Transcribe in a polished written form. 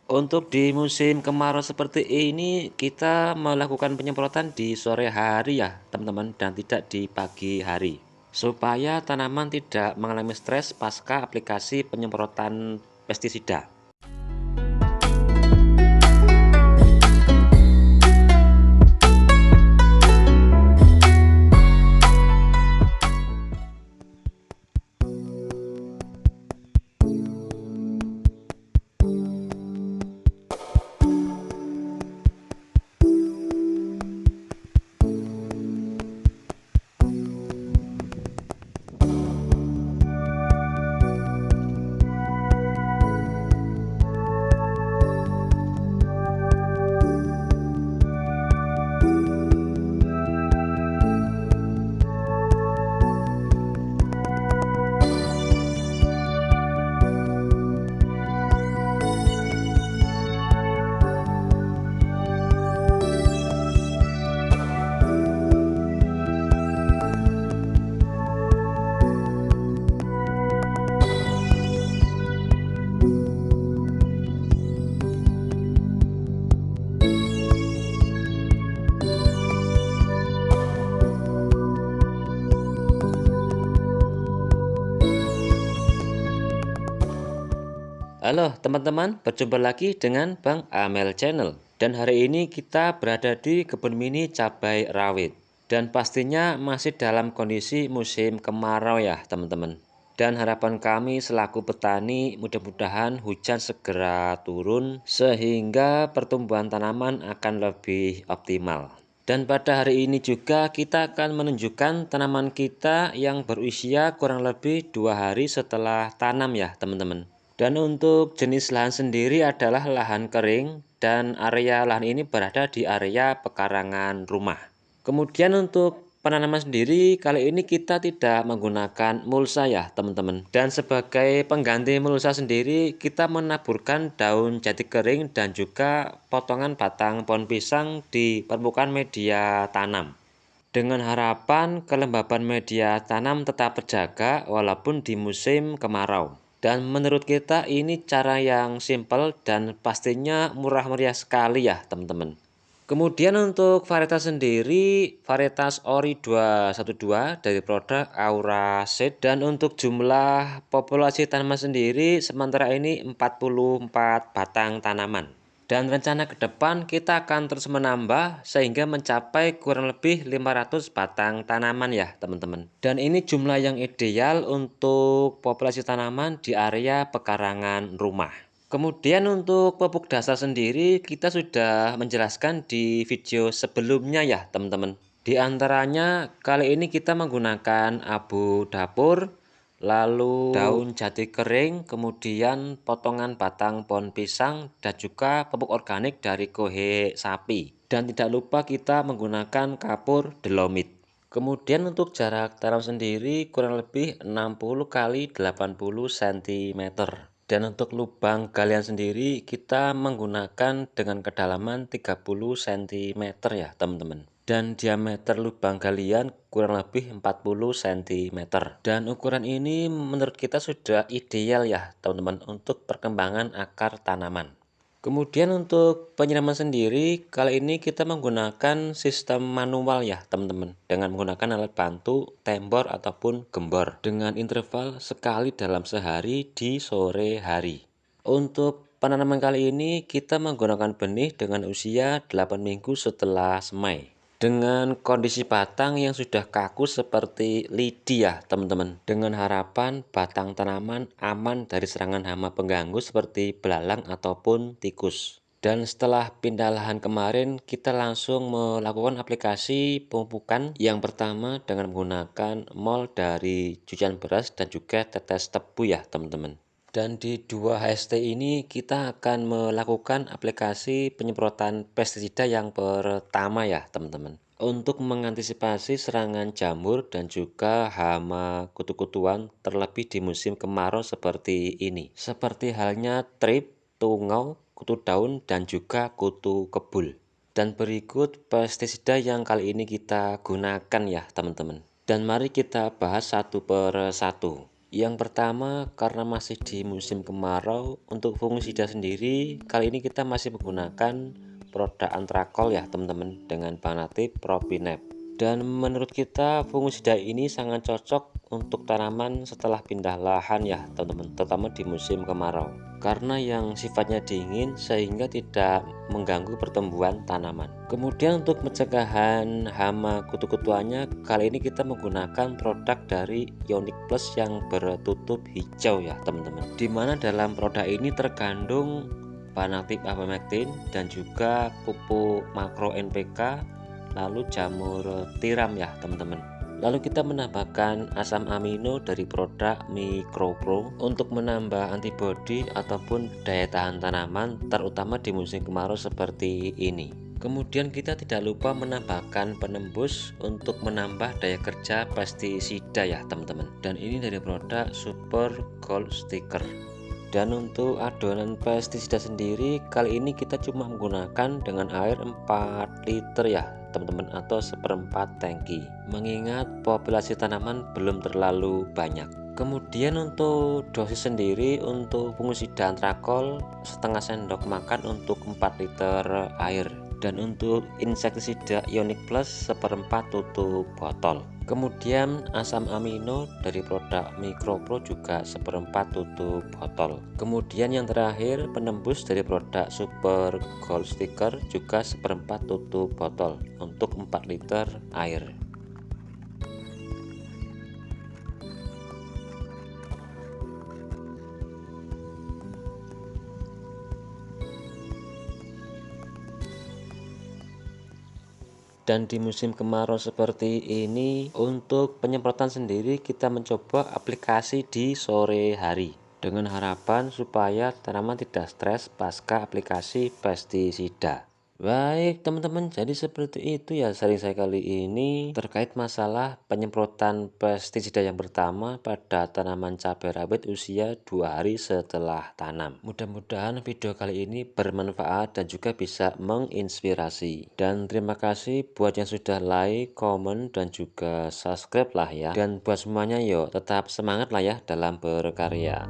Untuk di musim kemarau seperti ini, kita melakukan penyemprotan di sore hari ya, teman-teman, dan tidak di pagi hari. Supaya tanaman tidak mengalami stres pasca aplikasi penyemprotan pestisida. Halo teman-teman, berjumpa lagi dengan Bang Amel Channel. Dan hari ini kita berada di kebun mini cabai rawit. Dan pastinya masih dalam kondisi musim kemarau ya teman-teman. Dan harapan kami selaku petani mudah-mudahan hujan segera turun sehingga pertumbuhan tanaman akan lebih optimal. Dan pada hari ini juga kita akan menunjukkan tanaman kita yang berusia kurang lebih 2 hari setelah tanam ya teman-teman. Dan untuk jenis lahan sendiri adalah lahan kering dan area lahan ini berada di area pekarangan rumah. Kemudian untuk penanaman sendiri kali ini kita tidak menggunakan mulsa ya teman-teman. Dan sebagai pengganti mulsa sendiri kita menaburkan daun jati kering dan juga potongan batang pohon pisang di permukaan media tanam. Dengan harapan kelembaban media tanam tetap terjaga walaupun di musim kemarau. Dan menurut kita ini cara yang simpel dan pastinya murah meriah sekali ya teman-teman. Kemudian untuk varietas sendiri, varietas Ori 212 dari produk Aura Seed. Dan untuk jumlah populasi tanaman sendiri sementara ini 44 batang tanaman. Dan rencana ke depan kita akan terus menambah sehingga mencapai kurang lebih 500 batang tanaman ya teman-teman. Dan ini jumlah yang ideal untuk populasi tanaman di area pekarangan rumah. Kemudian untuk pupuk dasar sendiri kita sudah menjelaskan di video sebelumnya ya teman-teman. Di antaranya kali ini kita menggunakan abu dapur, lalu daun jati kering, kemudian potongan batang pohon pisang dan juga pupuk organik dari kohe sapi. Dan tidak lupa kita menggunakan kapur dolomit. Kemudian untuk jarak tanam sendiri kurang lebih 60 kali 80 cm. Dan untuk lubang galian sendiri kita menggunakan dengan kedalaman 30 cm ya teman-teman. Dan diameter lubang galian kurang lebih 40 cm. Dan ukuran ini menurut kita sudah ideal ya teman-teman untuk perkembangan akar tanaman. Kemudian untuk penyiraman sendiri kali ini kita menggunakan sistem manual ya teman-teman, dengan menggunakan alat bantu tembor ataupun gembor dengan interval sekali dalam sehari di sore hari. Untuk penanaman kali ini kita menggunakan benih dengan usia 8 minggu setelah semai. Dengan kondisi batang yang sudah kaku seperti lidi ya teman-teman. Dengan harapan batang tanaman aman dari serangan hama pengganggu seperti belalang ataupun tikus. Dan setelah pindah lahan kemarin kita langsung melakukan aplikasi pemupukan yang pertama dengan menggunakan mol dari cucian beras dan juga tetes tebu ya teman-teman. Dan di 2HST ini kita akan melakukan aplikasi penyemprotan pestisida yang pertama ya teman-teman. Untuk mengantisipasi serangan jamur dan juga hama kutu-kutuan terlebih di musim kemarau seperti ini. Seperti halnya trip, tungau, kutu daun dan juga kutu kebul. Dan berikut pestisida yang kali ini kita gunakan ya teman-teman. Dan mari kita bahas satu per satu. Yang pertama, karena masih di musim kemarau, untuk fungisida sendiri kali ini kita masih menggunakan produk Antrakol ya teman-teman, dengan bahan aktif Propinep. Dan menurut kita fungisida ini sangat cocok untuk tanaman setelah pindah lahan ya teman-teman, terutama di musim kemarau, karena yang sifatnya dingin sehingga tidak mengganggu pertumbuhan tanaman. Kemudian untuk pencegahan hama kutu-kutuannya, kali ini kita menggunakan produk dari Ionic Plus yang bertutup hijau ya teman-teman, dimana dalam produk ini terkandung bahan aktif abamectin dan juga pupuk makro NPK, lalu jamur tiram ya teman-teman. Lalu kita menambahkan asam amino dari produk MicroPro untuk menambah antibodi ataupun daya tahan tanaman, terutama di musim kemarau seperti ini. Kemudian kita tidak lupa menambahkan penembus untuk menambah daya kerja pestisida ya teman-teman. Dan ini dari produk Super Gold Sticker. Dan untuk adonan pestisida sendiri kali ini kita cuma menggunakan dengan air 4 liter ya teman-teman, atau seperempat tangki, mengingat populasi tanaman belum terlalu banyak. Kemudian untuk dosis sendiri, untuk fungisida Antrakol setengah sendok makan untuk 4 liter air, dan untuk insektisida Ionic Plus seperempat tutup botol. Kemudian asam amino dari produk MicroPro juga seperempat tutup botol. Kemudian yang terakhir penembus dari produk Super Gold Sticker juga seperempat tutup botol untuk 4 liter air. Dan di musim kemarau seperti ini, untuk penyemprotan sendiri kita mencoba aplikasi di sore hari, dengan harapan supaya tanaman tidak stres pasca aplikasi pestisida. Baik teman-teman, jadi seperti itu ya sharing saya kali ini terkait masalah penyemprotan pestisida yang pertama pada tanaman cabai rawit usia 2 hari setelah tanam. Mudah-mudahan video kali ini bermanfaat dan juga bisa menginspirasi. Dan terima kasih buat yang sudah like, komen, dan juga subscribe lah ya. Dan buat semuanya yuk tetap semangat lah ya dalam berkarya.